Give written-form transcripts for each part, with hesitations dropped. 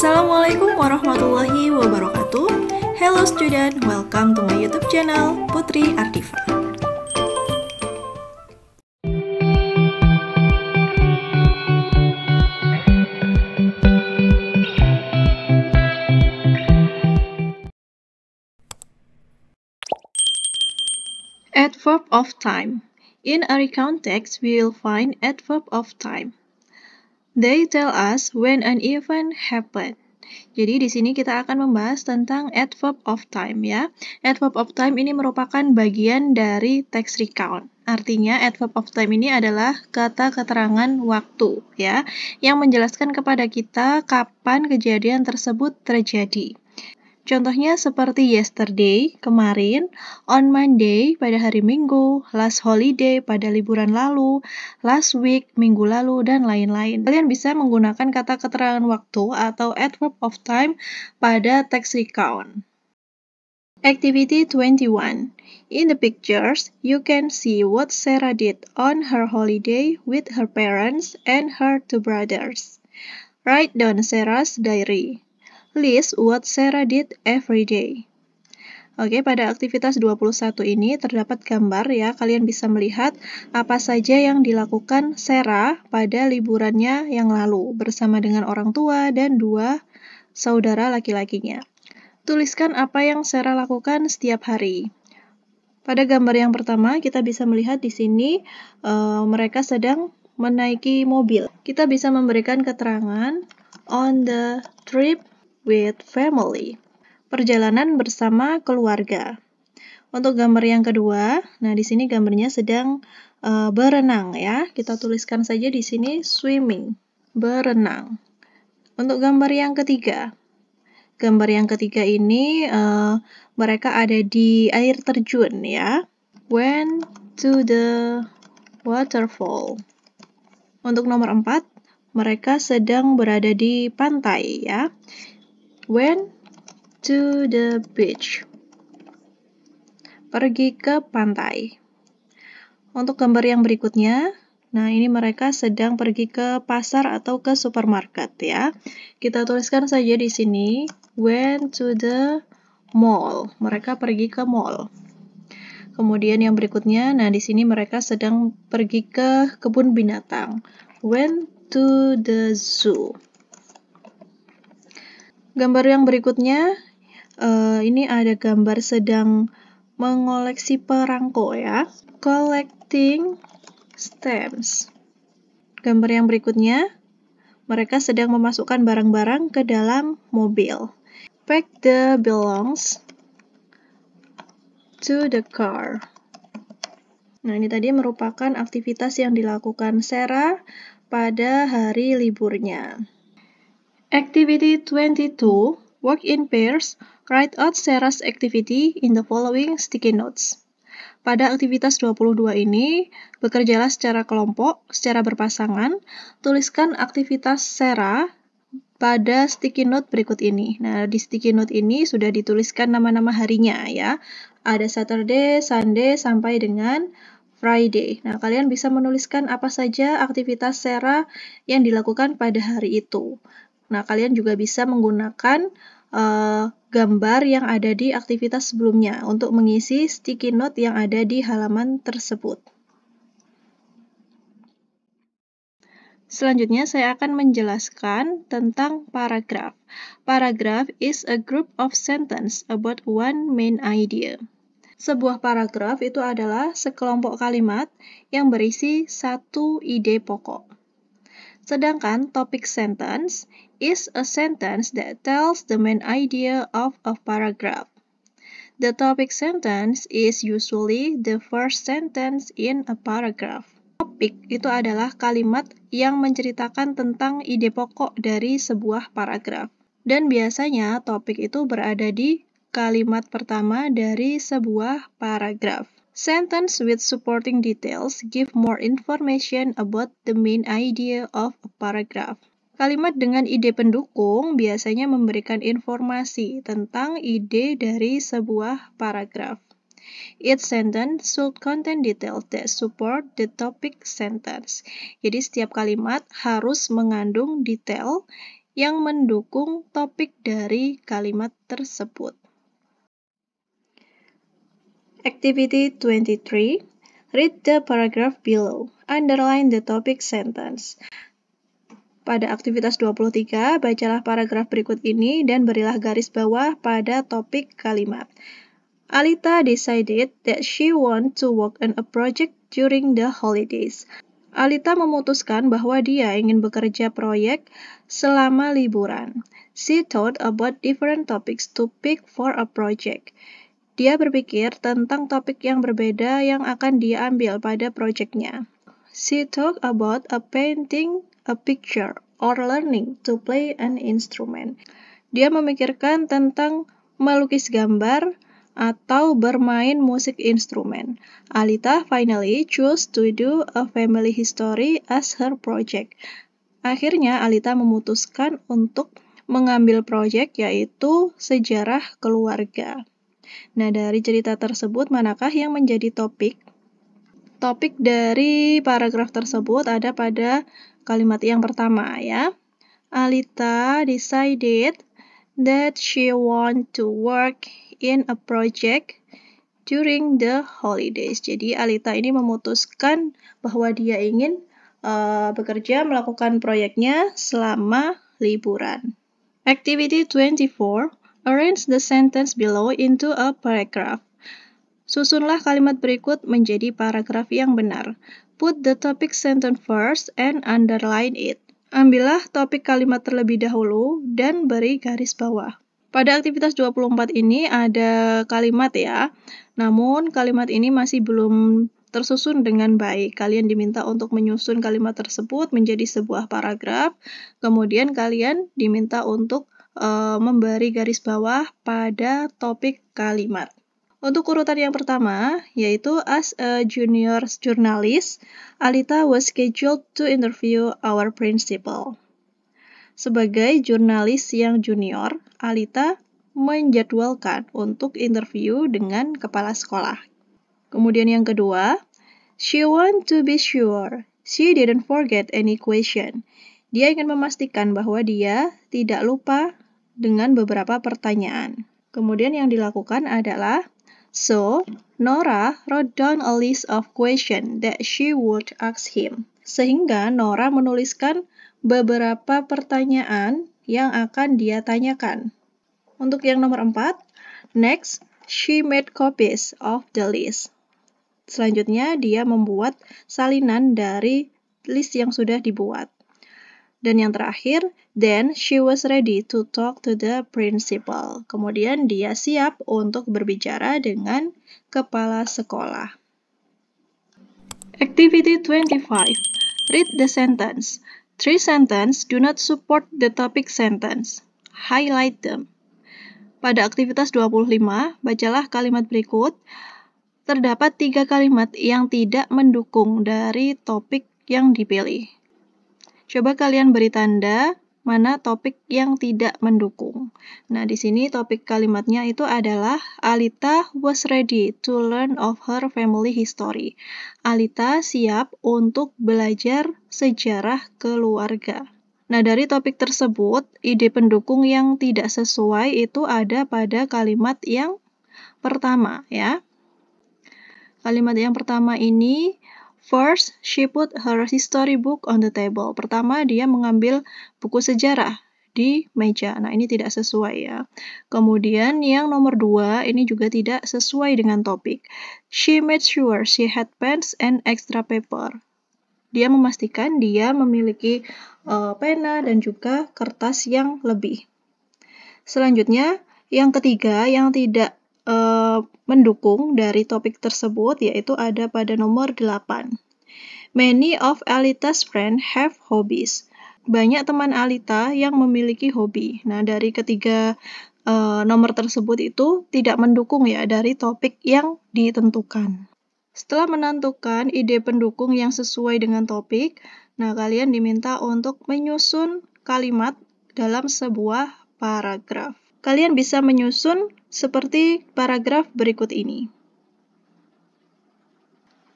Assalamualaikum warahmatullahi wabarakatuh. Hello student, welcome to my YouTube channel Putri Ardifa. Adverb of time. In a recount text, we will find adverb of time. They tell us when an event happened. Jadi di sini kita akan membahas tentang adverb of time ya. Adverb of time ini merupakan bagian dari text recount. Artinya adverb of time ini adalah kata keterangan waktu ya, yang menjelaskan kepada kita kapan kejadian tersebut terjadi. Contohnya seperti yesterday, kemarin, on Monday, pada hari Minggu, last holiday, pada liburan lalu, last week, minggu lalu, dan lain-lain. Kalian bisa menggunakan kata keterangan waktu atau adverb of time pada text recount. Activity 21. In the pictures, you can see what Sarah did on her holiday with her parents and her two brothers. Write down Sarah's diary. List what Sarah did every day. Oke, pada aktivitas 21 ini terdapat gambar ya. Kalian bisa melihat apa saja yang dilakukan Sarah pada liburannya yang lalu bersama dengan orang tua dan dua saudara laki-lakinya. Tuliskan apa yang Sarah lakukan setiap hari. Pada gambar yang pertama kita bisa melihat di sini mereka sedang menaiki mobil. Kita bisa memberikan keterangan on the trip with family. Perjalanan bersama keluarga. Untuk gambar yang kedua, nah di sini gambarnya sedang berenang ya. Kita tuliskan saja di sini swimming, berenang. Untuk gambar yang ketiga. Gambar yang ketiga ini mereka ada di air terjun ya. Went to the waterfall. Untuk nomor 4, mereka sedang berada di pantai ya. Went to the beach. Pergi ke pantai. Untuk gambar yang berikutnya, nah ini mereka sedang pergi ke pasar atau ke supermarket ya. Kita tuliskan saja di sini went to the mall. Mereka pergi ke mall. Kemudian yang berikutnya, nah di sini mereka sedang pergi ke kebun binatang. Went to the zoo. Gambar yang berikutnya, ini ada gambar sedang mengoleksi perangko ya. Collecting stamps. Gambar yang berikutnya, mereka sedang memasukkan barang-barang ke dalam mobil. Pack the belongings to the car. Nah, ini tadi merupakan aktivitas yang dilakukan Sarah pada hari liburnya. Activity 22, work in pairs, write out Sarah's activity in the following sticky notes. Pada aktivitas 22 ini, bekerjalah secara kelompok, secara berpasangan, tuliskan aktivitas Sarah pada sticky note berikut ini. Nah, di sticky note ini sudah dituliskan nama-nama harinya ya. Ada Saturday, Sunday, sampai dengan Friday. Nah, kalian bisa menuliskan apa saja aktivitas Sarah yang dilakukan pada hari itu. Nah, kalian juga bisa menggunakan gambar yang ada di aktivitas sebelumnya untuk mengisi sticky note yang ada di halaman tersebut. Selanjutnya, saya akan menjelaskan tentang paragraph. Paragraph is a group of sentence about one main idea. Sebuah paragraf itu adalah sekelompok kalimat yang berisi satu ide pokok. Sedangkan topic sentence is a sentence that tells the main idea of a paragraph. The topic sentence is usually the first sentence in a paragraph. Topik itu adalah kalimat yang menceritakan tentang ide pokok dari sebuah paragraf. Dan biasanya topik itu berada di kalimat pertama dari sebuah paragraf. Sentence with supporting details give more information about the main idea of a paragraph. Kalimat dengan ide pendukung biasanya memberikan informasi tentang ide dari sebuah paragraf. Each sentence should contain details that support the topic sentence. Jadi setiap kalimat harus mengandung detail yang mendukung topik dari kalimat tersebut. Activity 23. Read the paragraph below. Underline the topic sentence. Pada aktivitas 23, bacalah paragraf berikut ini dan berilah garis bawah pada topik kalimat. Alita decided that she want to work on a project during the holidays. Alita memutuskan bahwa dia ingin bekerja proyek selama liburan. She thought about different topics to pick for a project. Dia berpikir tentang topik yang berbeda yang akan dia ambil pada proyeknya. She talked about a painting a picture or learning to play an instrument. Dia memikirkan tentang melukis gambar atau bermain musik instrumen. Alita finally chose to do a family history as her project. Akhirnya Alita memutuskan untuk mengambil proyek yaitu sejarah keluarga. Nah, dari cerita tersebut, manakah yang menjadi topik? Topik dari paragraf tersebut ada pada kalimat yang pertama ya. Alita decided that she want to work in a project during the holidays. Jadi Alita ini memutuskan bahwa dia ingin bekerja melakukan proyeknya selama liburan. Activity 24. Arrange the sentence below into a paragraph. Susunlah kalimat berikut menjadi paragraf yang benar. Put the topic sentence first and underline it. Ambillah topik kalimat terlebih dahulu dan beri garis bawah. Pada aktivitas 24 ini ada kalimat ya, namun kalimat ini masih belum tersusun dengan baik. Kalian diminta untuk menyusun kalimat tersebut menjadi sebuah paragraf, kemudian kalian diminta untuk memberi garis bawah pada topik kalimat. Untuk urutan yang pertama, yaitu as a junior journalist, Alita was scheduled to interview our principal. Sebagai jurnalis yang junior, Alita menjadwalkan untuk interview dengan kepala sekolah. Kemudian yang kedua, she want to be sure she didn't forget any question. Dia ingin memastikan bahwa dia tidak lupa dengan beberapa pertanyaan. Kemudian yang dilakukan adalah, so Nora wrote down a list of questions that she would ask him. Sehingga Nora menuliskan beberapa pertanyaan yang akan dia tanyakan. Untuk yang nomor 4, next, she made copies of the list. Selanjutnya, dia membuat salinan dari list yang sudah dibuat. Dan yang terakhir, then she was ready to talk to the principal. Kemudian dia siap untuk berbicara dengan kepala sekolah. Activity 25. Read the sentence. 3 sentences do not support the topic sentence. Highlight them. Pada aktivitas 25, bacalah kalimat berikut. Terdapat 3 kalimat yang tidak mendukung dari topik yang dipilih. Coba kalian beri tanda mana topik yang tidak mendukung. Nah, di sini topik kalimatnya itu adalah Alita was ready to learn of her family history. Alita siap untuk belajar sejarah keluarga. Nah, dari topik tersebut, ide pendukung yang tidak sesuai itu ada pada kalimat yang pertama, ya. Kalimat yang pertama ini, first, she put her history book on the table. Pertama, dia mengambil buku sejarah di meja. Nah, ini tidak sesuai ya. Kemudian yang nomor 2, ini juga tidak sesuai dengan topik. She made sure she had pens and extra paper. Dia memastikan dia memiliki pena dan juga kertas yang lebih. Selanjutnya, yang ketiga yang tidak mendukung dari topik tersebut yaitu ada pada nomor 8. Many of Alita's friends have hobbies. Banyak teman Alita yang memiliki hobi. Nah, dari ketiga nomor tersebut itu tidak mendukung ya dari topik yang ditentukan. Setelah menentukan ide pendukung yang sesuai dengan topik, nah kalian diminta untuk menyusun kalimat dalam sebuah paragraf. Kalian bisa menyusun seperti paragraf berikut ini.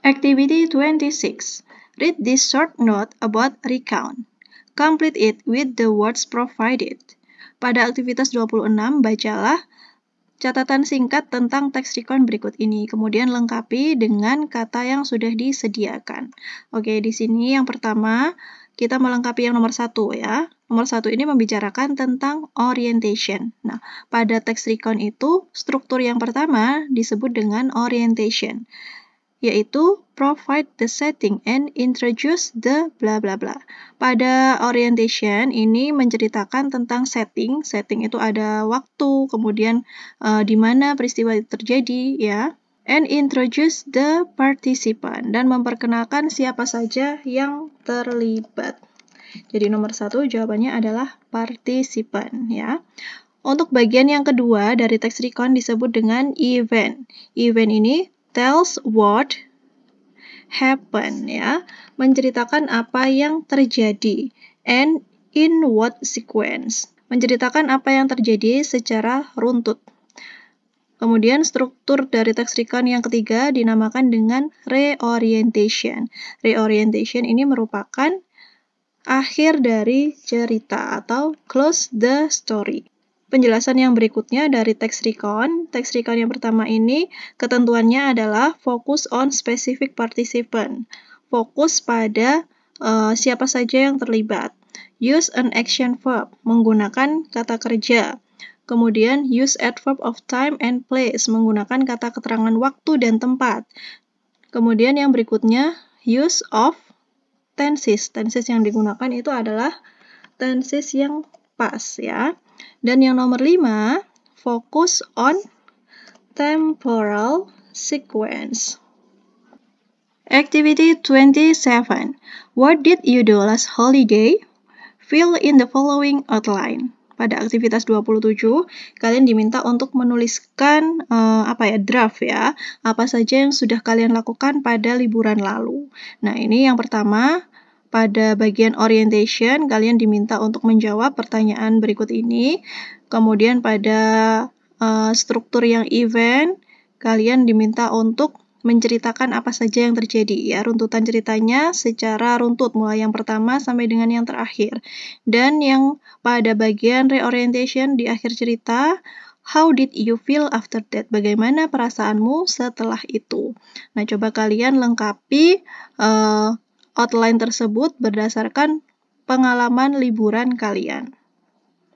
Activity 26. Read this short note about recount. Complete it with the words provided. Pada aktivitas 26, bacalah catatan singkat tentang teks recon berikut ini. Kemudian lengkapi dengan kata yang sudah disediakan. Oke, di sini yang pertama kita melengkapi yang nomor 1 ya. Nomor 1 ini membicarakan tentang orientation. Nah, pada teks recon itu struktur yang pertama disebut dengan orientation, yaitu provide the setting and introduce the bla bla bla. Pada orientation ini menceritakan tentang setting. Setting itu ada waktu, kemudian di mana peristiwa itu terjadi ya. And introduce the participant, dan memperkenalkan siapa saja yang terlibat. Jadi nomor 1 jawabannya adalah participant ya. Untuk bagian yang kedua dari teks recon disebut dengan event. Event ini tells what happened ya, menceritakan apa yang terjadi, and in what sequence, menceritakan apa yang terjadi secara runtut. Kemudian struktur dari teks recon yang ketiga dinamakan dengan reorientation. Reorientation ini merupakan akhir dari cerita atau close the story. Penjelasan yang berikutnya dari teks recon. Teks recon yang pertama ini ketentuannya adalah focus on specific participant. Fokus pada siapa saja yang terlibat. Use an action verb, menggunakan kata kerja. Kemudian use adverb of time and place, menggunakan kata keterangan waktu dan tempat. Kemudian yang berikutnya use of tenses. Tenses yang digunakan itu adalah tenses yang pas ya. Dan yang nomor 5, focus on temporal sequence. Activity 27. What did you do last holiday? Fill in the following outline. Pada aktivitas 27, kalian diminta untuk menuliskan draft ya. Apa saja yang sudah kalian lakukan pada liburan lalu. Nah, ini yang pertama. Pada bagian orientation, kalian diminta untuk menjawab pertanyaan berikut ini. Kemudian pada struktur yang event, kalian diminta untuk menceritakan apa saja yang terjadi. Ya, runtutan ceritanya secara runtut, mulai yang pertama sampai dengan yang terakhir. Dan yang pada bagian reorientation di akhir cerita, how did you feel after that? Bagaimana perasaanmu setelah itu? Nah, coba kalian lengkapi outline tersebut berdasarkan pengalaman liburan kalian.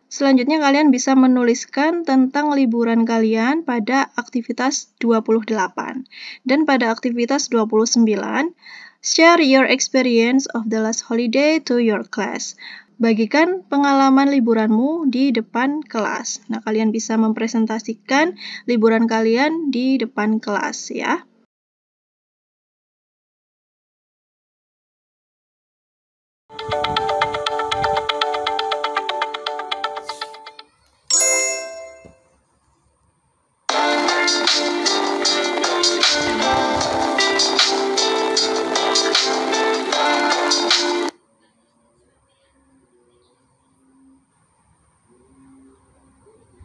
Selanjutnya kalian bisa menuliskan tentang liburan kalian pada aktivitas 28. Dan pada aktivitas 29, share your experience of the last holiday to your class. Bagikan pengalaman liburanmu di depan kelas. Nah, kalian bisa mempresentasikan liburan kalian di depan kelas ya.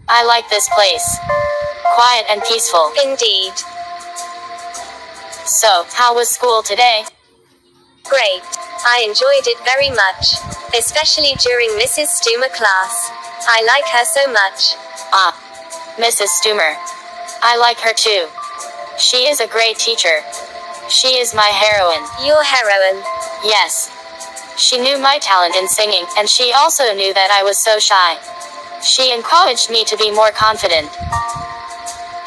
I like this place. Quiet and peaceful. Indeed. So, how was school today? Great. I enjoyed it very much. Especially during Mrs. Stumer class. I like her so much. Ah, Mrs. Stumer. I like her too. She is a great teacher. She is my heroine. Your heroine? Yes. She knew my talent in singing, and she also knew that I was so shy. She encouraged me to be more confident.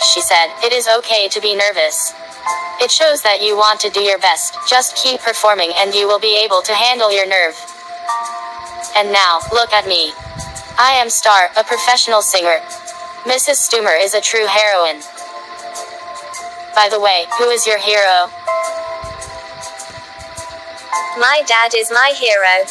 She said, it is okay to be nervous. It shows that you want to do your best. Just keep performing and you will be able to handle your nerve. And now, look at me. I am Star, a professional singer. Mrs. Stumer is a true heroine. By the way, who is your hero? My dad is my hero.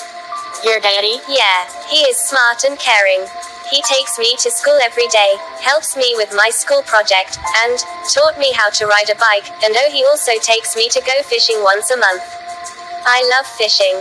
Your daddy? Yeah, he is smart and caring. He takes me to school every day, helps me with my school project, and taught me how to ride a bike, and he also takes me to go fishing once a month. I love fishing.